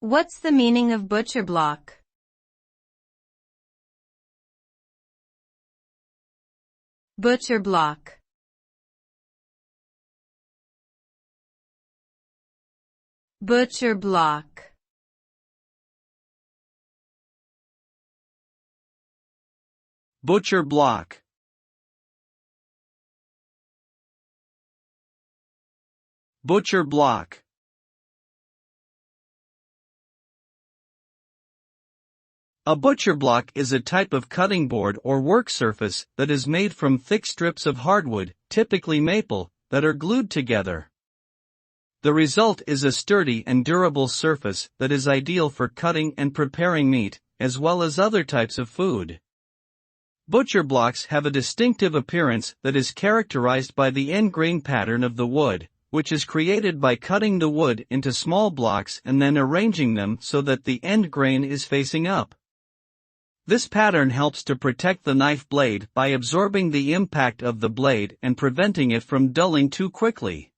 What's the meaning of butcher block? Butcher block. Butcher block. Butcher block. Butcher block. A butcher block is a type of cutting board or work surface that is made from thick strips of hardwood, typically maple, that are glued together. The result is a sturdy and durable surface that is ideal for cutting and preparing meat, as well as other types of food. Butcher blocks have a distinctive appearance that is characterized by the end grain pattern of the wood, which is created by cutting the wood into small blocks and then arranging them so that the end grain is facing up. This pattern helps to protect the knife blade by absorbing the impact of the blade and preventing it from dulling too quickly.